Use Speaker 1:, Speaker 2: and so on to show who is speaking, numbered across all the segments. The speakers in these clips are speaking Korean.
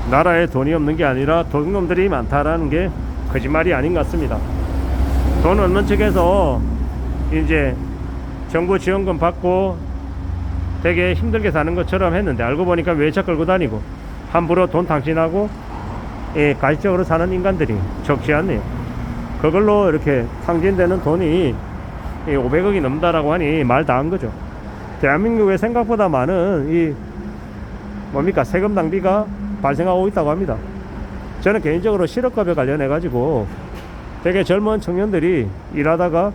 Speaker 1: 나라에 돈이 없는 게 아니라 도둑놈들이 많다라는 게 거짓말이 아닌 것 같습니다. 돈 없는 측에서 이제 정부 지원금 받고 되게 힘들게 사는 것처럼 했는데, 알고 보니까 외차 끌고 다니고 함부로 돈 탕진하고 가식적으로 사는 인간들이 적지 않네요. 그걸로 이렇게 탕진되는 돈이 500억이 넘는다라고 하니 말 다 한 거죠. 대한민국에 생각보다 많은 세금 낭비가 발생하고 있다고 합니다. 저는 개인적으로 실업급여 관련해 가지고 되게 젊은 청년들이 일하다가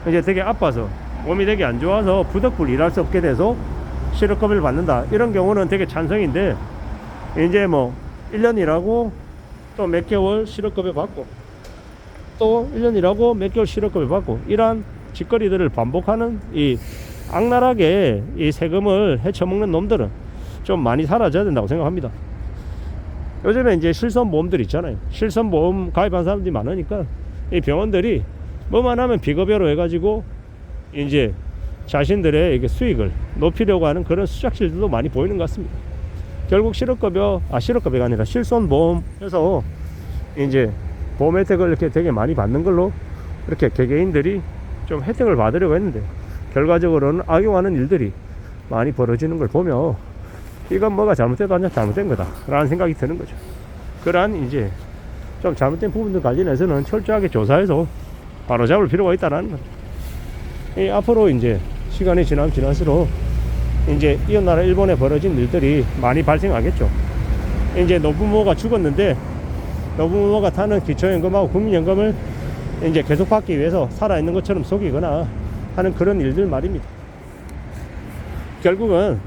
Speaker 1: 이제 되게 아파서 몸이 되게 안 좋아서 부득불 일할 수 없게 돼서 실업급여를 받는다, 이런 경우는 되게 찬성인데, 이제 1년 일하고 또 몇 개월 실업급여 받고 또 1년 일하고 몇 개월 실업급여 받고, 이러한 짓거리들을 반복하는 이 악랄하게 이 세금을 헤쳐먹는 놈들은 좀 많이 사라져야 된다고 생각합니다. 요즘에 이제 실손보험들 있잖아요. 실손보험 가입한 사람들이 많으니까 이 병원들이 뭐만 하면 비급여로 해가지고 이제 자신들의 이게 수익을 높이려고 하는 그런 수작질들도 많이 보이는 것 같습니다. 결국 실업급여가 아니라 실손보험 해서 이제 보험 혜택을 이렇게 되게 많이 받는 걸로 이렇게 개개인들이 좀 혜택을 받으려고 했는데, 결과적으로는 악용하는 일들이 많이 벌어지는 걸 보며 이건 뭐가 잘못돼도 아니야 잘못된 거다 라는 생각이 드는 거죠. 그러한 이제 좀 잘못된 부분들 관련해서는 철저하게 조사해서 바로잡을 필요가 있다는 겁니다. 앞으로 이제 시간이 지날수록 이제 이웃나라 일본에 벌어진 일들이 많이 발생하겠죠. 이제 노부모가 죽었는데 노부모가 타는 기초연금하고 국민연금을 이제 계속 받기 위해서 살아있는 것처럼 속이거나 하는 그런 일들 말입니다. 결국은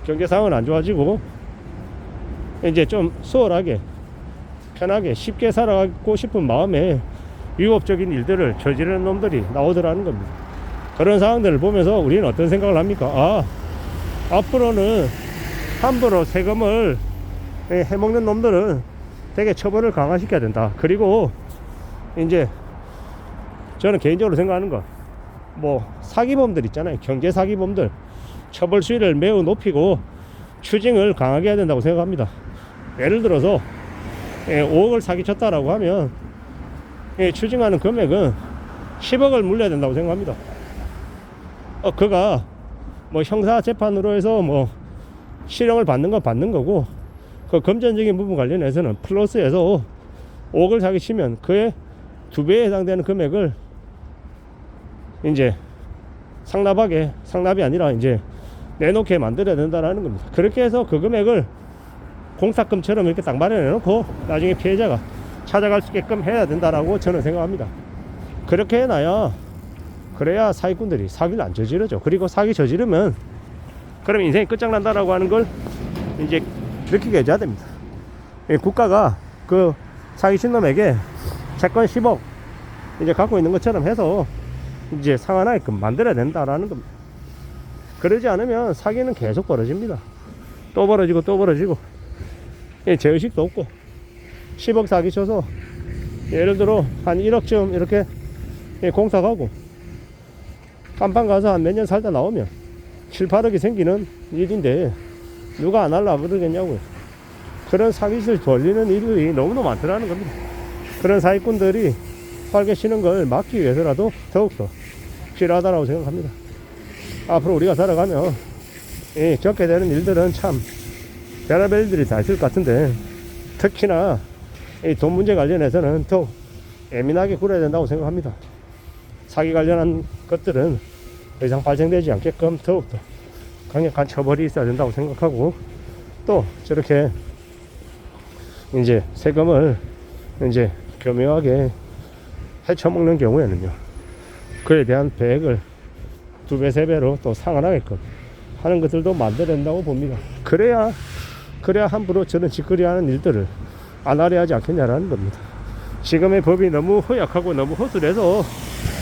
Speaker 1: 경제 상황은 안 좋아지고 이제 좀 수월하게 편하게 쉽게 살아가고 싶은 마음에 위법적인 일들을 저지르는 놈들이 나오더라는 겁니다. 그런 상황들을 보면서 우리는 어떤 생각을 합니까? 앞으로는 함부로 세금을 해먹는 놈들은 되게 처벌을 강화시켜야 된다. 그리고 이제 저는 개인적으로 생각하는 거, 사기범들 있잖아요. 경제 사기범들 처벌 수위를 매우 높이고 추징을 강하게 해야 된다고 생각합니다. 예를 들어서 5억을 사기쳤다라고 하면 추징하는 금액은 10억을 물려야 된다고 생각합니다. 그가 형사 재판으로 해서 실형을 받는 건 받는 거고, 그 금전적인 부분 관련해서는 플러스해서 5억을 사기치면 그의 2배에 해당되는 금액을 이제 상납이 아니라 이제 내놓게 만들어야 된다는 겁니다. 그렇게 해서 그 금액을 공탁금처럼 이렇게 딱 마련해 놓고 나중에 피해자가 찾아갈 수 있게끔 해야 된다라고 저는 생각합니다. 그렇게 해놔야, 그래야 사기꾼들이 사기를 안 저지르죠. 그리고 사기 저지르면 그럼 인생이 끝장난다라고 하는 걸 이제 느끼게 해줘야 됩니다. 국가가 그 사기친 놈에게 채권 10억 이제 갖고 있는 것처럼 해서 이제 상환하게끔 만들어야 된다라는 겁니다. 그러지 않으면 사기는 계속 벌어집니다. 또 벌어지고 또 벌어지고, 죄의식도 없고 10억 사기 쳐서 예를 들어 한 1억쯤 이렇게 공탁하고 깜빵 가서 한 몇 년 살다 나오면 7, 8억이 생기는 일인데 누가 안 하려고 그러겠냐고요. 그런 사기를 벌리는 일들이 너무나 많더라는 겁니다. 그런 사기꾼들이 활개치는 걸 막기 위해서라도 더욱더 필요하다고 생각합니다. 앞으로 우리가 살아가면 겪게 되는 일들은 참 별의별 일들이 다 있을 것 같은데, 특히나 이 돈 문제 관련해서는 더 예민하게 굴어야 된다고 생각합니다. 사기 관련한 것들은 더 이상 발생되지 않게끔 더욱더 강력한 처벌이 있어야 된다고 생각하고, 또 저렇게 이제 세금을 이제 교묘하게 헤쳐먹는 경우에는요, 그에 대한 배액을 2배, 3배로 또 상환하게끔 하는 것들도 만들어야 된다고 봅니다. 그래야 함부로 저런 짓거리 하는 일들을 안 하려 하지 않겠냐라는 겁니다. 지금의 법이 너무 허약하고 너무 허술해서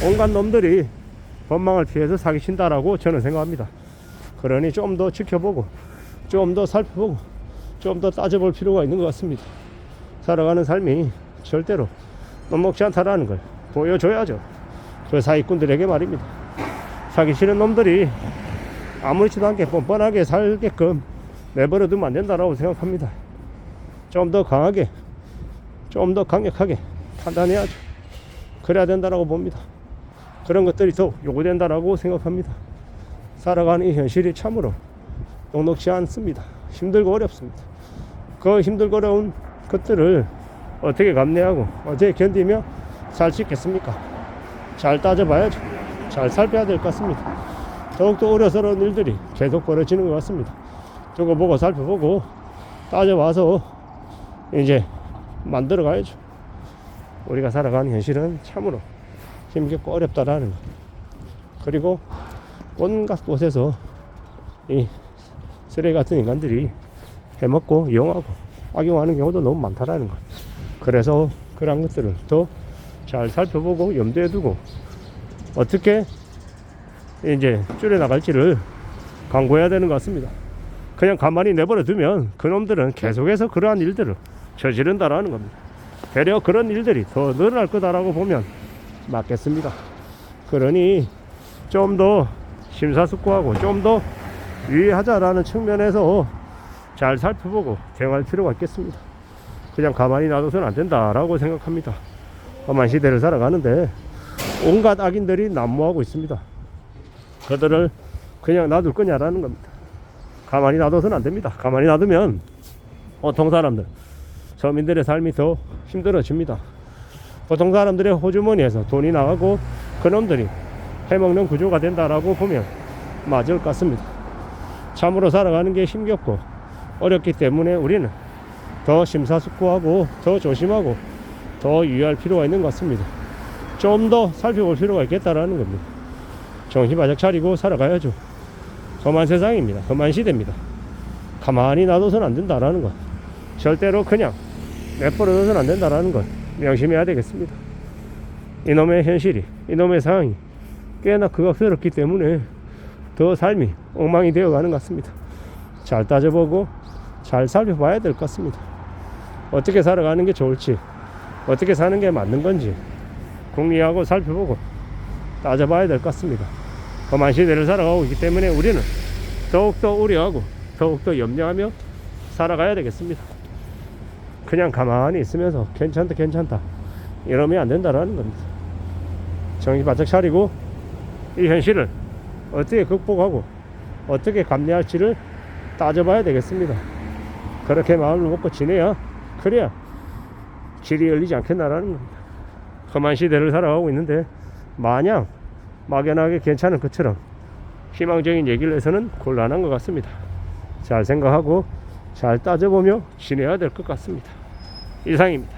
Speaker 1: 온갖 놈들이 법망을 피해서 사기친다라고 저는 생각합니다. 그러니 좀 더 지켜보고 좀 더 살펴보고 좀 더 따져볼 필요가 있는 것 같습니다. 살아가는 삶이 절대로 녹록지 않다라는 걸 보여줘야죠. 그 사기꾼들에게 말입니다. 사기치는 놈들이 아무렇지도 않게 뻔뻔하게 살게끔 내버려 두면 안 된다라고 생각합니다. 좀 더 강하게, 좀 더 강력하게 판단해야죠. 그래야 된다라고 봅니다. 그런 것들이 더 요구된다라고 생각합니다. 살아가는 이 현실이 참으로 녹록지 않습니다. 힘들고 어렵습니다. 그 힘들고 어려운 것들을 어떻게 감내하고 어떻게 견디며 살 수 있겠습니까? 잘 따져봐야죠. 잘 살펴야 될 것 같습니다. 더욱더 우려스러운 일들이 계속 벌어지는 것 같습니다. 저거 보고 살펴보고 따져봐서 이제 만들어 가야죠. 우리가 살아가는 현실은 참으로 힘겹고 어렵다라는 것. 그리고 온갖 곳에서 이 쓰레기 같은 인간들이 해먹고 이용하고 악용하는 경우도 너무 많다라는 것. 그래서 그런 것들을 더 잘 살펴보고 염두에 두고 어떻게 이제 줄여나갈지를 강구해야 되는 것 같습니다. 그냥 가만히 내버려 두면 그놈들은 계속해서 그러한 일들을 저지른다라는 겁니다. 되려 그런 일들이 더 늘어날 거다라고 보면 맞겠습니다. 그러니 좀 더 심사숙고하고 좀 더 유의하자라는 측면에서 잘 살펴보고 대응할 필요가 있겠습니다. 그냥 가만히 놔둬서는 안 된다라고 생각합니다. 험한 시대를 살아가는데 온갖 악인들이 난무하고 있습니다. 그들을 그냥 놔둘 거냐라는 겁니다. 가만히 놔둬서는 안 됩니다. 가만히 놔두면 보통 사람들, 서민들의 삶이 더 힘들어집니다. 보통 사람들의 호주머니에서 돈이 나가고 그놈들이 해먹는 구조가 된다라고 보면 맞을 것 같습니다. 참으로 살아가는 게 힘겹고 어렵기 때문에 우리는 더 심사숙고하고 더 조심하고 더 유의할 필요가 있는 것 같습니다. 좀 더 살펴볼 필요가 있겠다라는 겁니다. 정신 바짝 차리고 살아가야죠. 험한 세상입니다. 험한 시대입니다. 가만히 놔둬서는 안 된다라는 것, 절대로 그냥 내버려둬서는 안 된다라는 것 명심해야 되겠습니다. 이놈의 현실이, 이놈의 상황이 꽤나 극악스럽기 때문에 더 삶이 엉망이 되어가는 것 같습니다. 잘 따져보고 잘 살펴봐야 될 것 같습니다. 어떻게 살아가는 게 좋을지, 어떻게 사는 게 맞는 건지 궁리하고 살펴보고 따져봐야 될 것 같습니다. 험한 시대를 살아가고 있기 때문에 우리는 더욱더 우려하고 더욱더 염려하며 살아가야 되겠습니다. 그냥 가만히 있으면서 괜찮다 이러면 안 된다라는 겁니다. 정신 바짝 차리고 이 현실을 어떻게 극복하고 어떻게 감내할지를 따져봐야 되겠습니다. 그렇게 마음을 먹고 지내야, 그래야 길이 열리지 않겠나라는 겁니다. 험한 시대를 살아가고 있는데 마냥 막연하게 괜찮은 것처럼 희망적인 얘기를 해서는 곤란한 것 같습니다. 잘 생각하고 잘 따져보며 지내야 될 것 같습니다. 이상입니다.